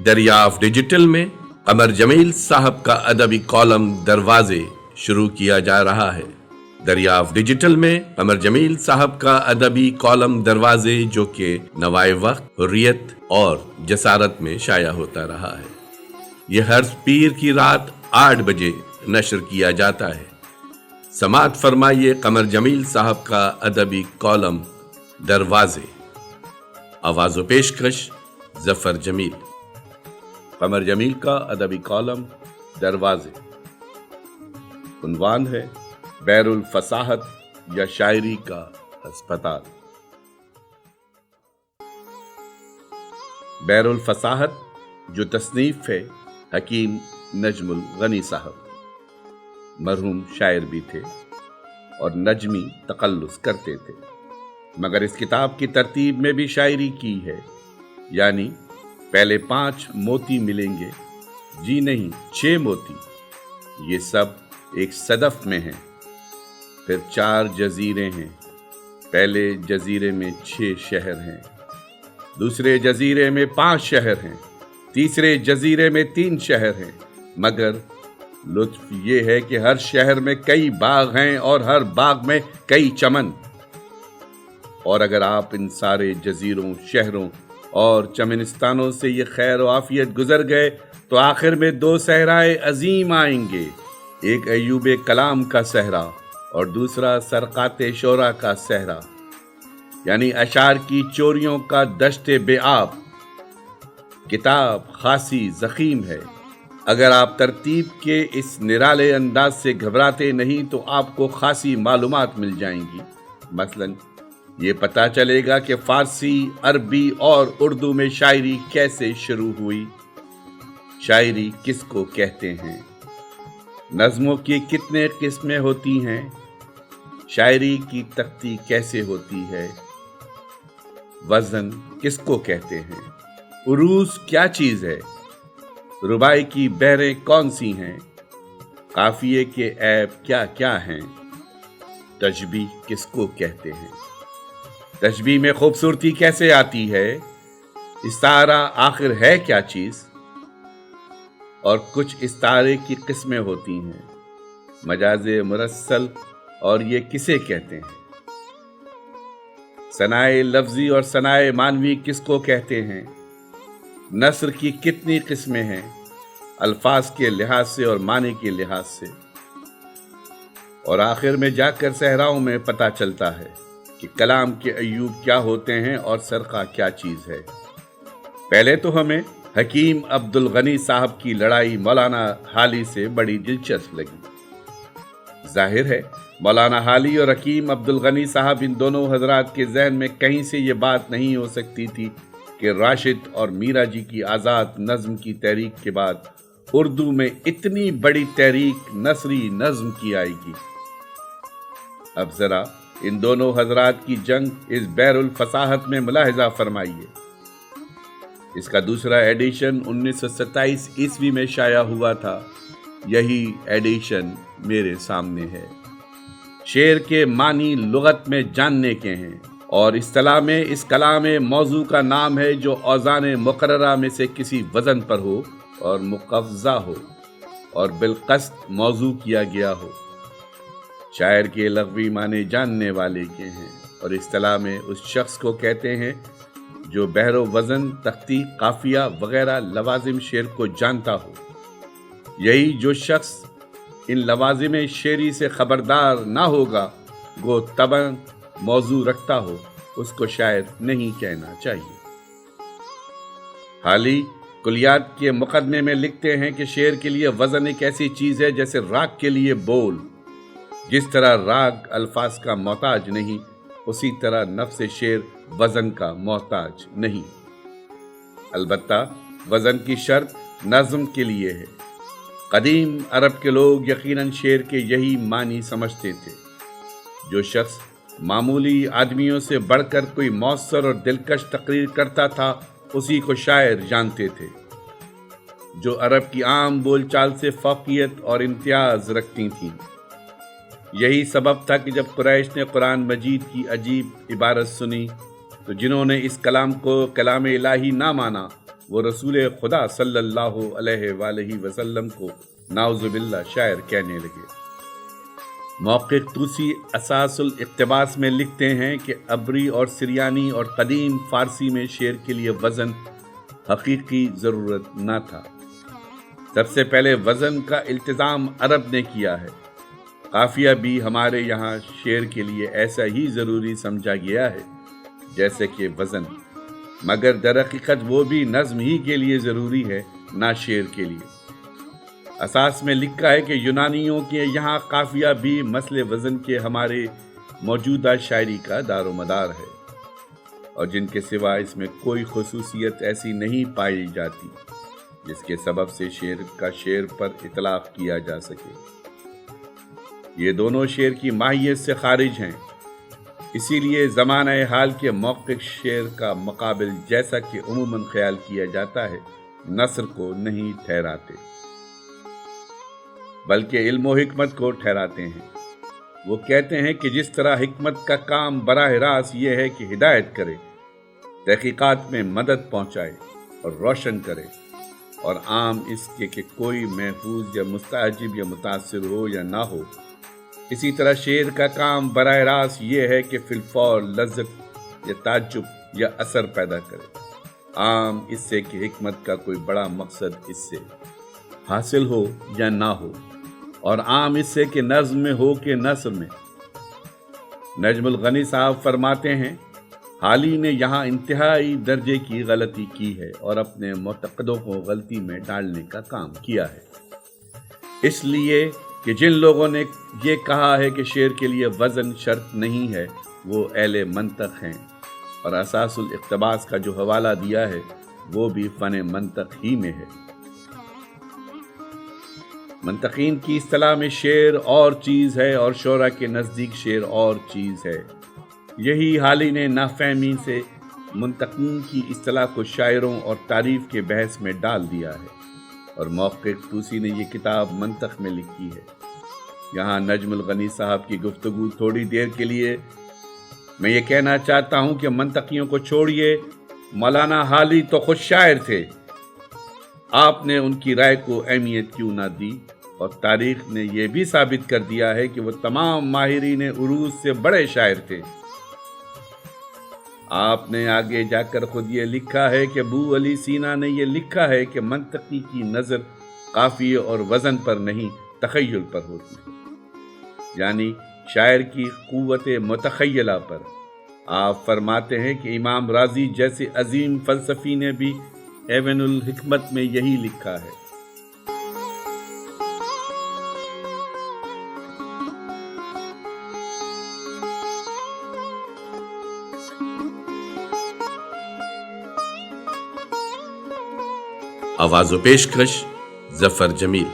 दरियाफ digital में कमर जमील साहब का अदबी कॉलम दरवाजे शुरू किया जा रहा है। दरियाफ डिजिटल में कमर जमील साहब का अदबी कॉलम दरवाजे, जो कि नवाए वक्त, हुर्रियत और जसारत में शाया होता रहा है, यह हर पीर की रात 8 बजे नशर किया जाता है। समाअत फरमाइए कमर जमील साहब का अदबी कॉलम दरवाजे। आवाज़ व पेशकश जफर जमील। कमर जमील का अदबी कॉलम दरवाजे। उन्वान है बैरुल फसाहत या शायरी का अस्पताल। बैरुल फसाहत जो तसनीफ है हकीम नजमुल गनी साहब, मरहूम शायर भी थे और नजमी तकल्लुस करते थे, मगर इस किताब की तरतीब में भी शायरी की है। यानी पहले 5 मोती मिलेंगे, जी नहीं 6 मोती, ये सब एक सदफ में हैं। फिर 4 जजीरे हैं, पहले जजीरे में 6 शहर हैं, दूसरे जजीरे में 5 शहर हैं, तीसरे जजीरे में 3 शहर हैं। मगर लुत्फ ये है कि हर शहर में कई बाग हैं और हर बाग में कई चमन। और अगर आप इन सारे जजीरों, शहरों और चमनिस्तानों से ये खैर व आफियत गुजर गए तो आखिर में 2 सहराए अजीम आएंगे, एक अय्यूब कलाम का सहरा और दूसरा सरकाते शोरा का सहरा, यानी अशार की चोरियों का दश्ते बेआब। किताब खासी ज़ख़ीम है। अगर आप तरतीब के इस निराले अंदाज से घबराते नहीं तो आपको खासी मालूमात मिल जाएंगी। मसलन ये पता चलेगा कि फ़ारसी, अरबी और उर्दू में शायरी कैसे शुरू हुई, शायरी किसको कहते हैं, नज़्मों की कितने किस्में होती हैं, शायरी की तख्ती कैसे होती है, वज़न किसको कहते हैं, उरूस क्या चीज़ है, रुबाई की बहरें कौन सी हैं, काफिये के ऐब क्या क्या हैं, तशबीह किसको कहते हैं, तशबीह में खूबसूरती कैसे आती है, इस्तारा आखिर है क्या चीज़, और कुछ इस्तारे की किस्में होती हैं, मजाज़े मुरस्सल और ये किसे कहते हैं, सनाए लफ्ज़ी और सनाए मानवी किसको कहते हैं, नस्र की कितनी किस्में हैं, अल्फाज के लिहाज से और माने के लिहाज से। और आखिर में जाकर सहराओं में पता चलता है कि कलाम के अय्यूब क्या होते हैं और सरका क्या चीज़ है। पहले तो हमें हकीम अब्दुल गनी साहब की लड़ाई मौलाना हाली से बड़ी दिलचस्प लगी। जाहिर है मौलाना हाली और हकीम अब्दुल गनी साहब, इन दोनों हजरात के जहन में कहीं से ये बात नहीं हो सकती थी कि राशिद और मीरा जी की आज़ाद नज़्म की तहरीक के बाद उर्दू में इतनी बड़ी तहरीक नसरी नज़्म की आएगी। अब ज़रा इन दोनों हजरात की जंग इस बैरुल फसाहत में मुलाहिजा फरमाइए। इसका दूसरा एडिशन 1927 ईस्वी में शाया हुआ था। यही एडिशन मेरे सामने है। शेर के मानी लुगत में जानने के हैं और इस्तिलाह में इस कलाम मौजू का नाम है जो औज़ान मुकर्ररा में से किसी वज़न पर हो और मुक़व्ज़ा हो और बिलक़स्द मौजू किया गया हो। शायर के लग़वी माने जानने वाले के हैं और इस्तिलाह में उस शख्स को कहते हैं जो बहरो वज़न, तख्ती, काफ़िया वग़ैरह लवाज़िम शेर को जानता हो। यही जो शख्स इन लवाज़िम शेरी से ख़बरदार ना होगा, वो तबन मौजू रखता हो, उसको शायर नहीं कहना चाहिए। हाली कुलियात के मुकदमे में लिखते हैं कि शेर के लिए वज़न एक ऐसी चीज़ है जैसे राग के लिए बोल। जिस तरह राग अल्फाज का मोहताज नहीं, उसी तरह नफ्स शेर वज़न का मोहताज नहीं। अलबत्ता वज़न की शर्त नज़्म के लिए है। कदीम अरब के लोग यकीनन शेर के यही मानी समझते थे। जो शख्स मामूली आदमियों से बढ़कर कोई मौसर और दिलकश तकरीर करता था, उसी को शायर जानते थे। जो अरब की आम बोलचाल से फ़ौक़ियत और इम्तियाज़ रखती थीं। यही सबब था कि जब कुरैश ने कुरान मजीद की अजीब इबारत सुनी तो जिन्होंने इस कलाम को कलाम इलाही ना माना, وہ رسول خدا صلی اللہ علیہ وآلہ وسلم کو نعوذ باللہ شاعر کہنے لگے۔ محقق طوسی اساس الاقتباس میں لکھتے ہیں کہ عبری اور سریانی اور قدیم فارسی میں شعر کے لیے وزن حقیقی ضرورت نہ تھا۔ سب سے پہلے وزن کا التزام عرب نے کیا ہے۔ قافیہ بھی ہمارے یہاں شعر کے لیے ایسا ہی ضروری سمجھا گیا ہے جیسے کہ وزن، مگر در حقیقت وہ بھی نظم ہی کے لیے ضروری ہے، نہ شعر کے لیے۔ اساس میں لکھا ہے کہ یونانیوں کے یہاں قافیہ بھی مثل وزن کے ہمارے موجودہ شاعری کا دار و مدار ہے، اور جن کے سوا اس میں کوئی خصوصیت ایسی نہیں پائی جاتی جس کے سبب سے شعر کا شعر پر اطلاق کیا جا سکے۔ یہ دونوں شعر کی ماہیت سے خارج ہیں، اسی لیے زمانہ حال کے محقق شعر کا مقابل جیسا کہ عموماً خیال کیا جاتا ہے نثر کو نہیں ٹھہراتے، بلکہ علم و حکمت کو ٹھہراتے ہیں۔ وہ کہتے ہیں کہ جس طرح حکمت کا کام براہ راست یہ ہے کہ ہدایت کرے، تحقیقات میں مدد پہنچائے اور روشن کرے، اور عام اس کے کہ کوئی محفوظ یا مستعجب یا متاثر ہو یا نہ ہو، اسی طرح شعر کا کام براہ راست یہ ہے کہ فی الفور لذت یا تعجب یا اثر پیدا کرے، عام اس سے کہ حکمت کا کوئی بڑا مقصد اس سے حاصل ہو یا نہ ہو، اور عام اس سے کہ نظم میں ہو کہ نثر میں۔ نجم الغنی صاحب فرماتے ہیں، حالی نے یہاں انتہائی درجے کی غلطی کی ہے اور اپنے معتقدوں کو غلطی میں ڈالنے کا کام کیا ہے، اس لیے کہ جن لوگوں نے یہ کہا ہے کہ شعر کے لیے وزن شرط نہیں ہے وہ اہل منطق ہیں، اور اساس الاقتباس کا جو حوالہ دیا ہے وہ بھی فن منطق ہی میں ہے۔ منطقین کی اصطلاح میں شعر اور چیز ہے اور شعراء کے نزدیک شعر اور چیز ہے۔ یہی حالی نے نافہمی سے منطقین کی اصطلاح کو شاعروں اور تعریف کے بحث میں ڈال دیا ہے، اور محقق طوسی نے یہ کتاب منطق میں لکھی ہے۔ یہاں نجم الغنی صاحب کی گفتگو تھوڑی دیر کے لیے میں یہ کہنا چاہتا ہوں کہ منطقیوں کو چھوڑیے، مولانا حالی تو خود شاعر تھے، آپ نے ان کی رائے کو اہمیت کیوں نہ دی؟ اور تاریخ نے یہ بھی ثابت کر دیا ہے کہ وہ تمام ماہرین عروض سے بڑے شاعر تھے۔ آپ نے آگے جا کر خود یہ لکھا ہے کہ ابو علی سینا نے یہ لکھا ہے کہ منطقی کی نظر قافیے اور وزن پر نہیں تخیل پر ہوتی ہے، یعنی شاعر کی قوت متخیلہ پر۔ آپ فرماتے ہیں کہ امام راضی جیسے عظیم فلسفی نے بھی ایون الحکمت میں یہی لکھا ہے۔ آواز و پیشکش ظفر جمیل۔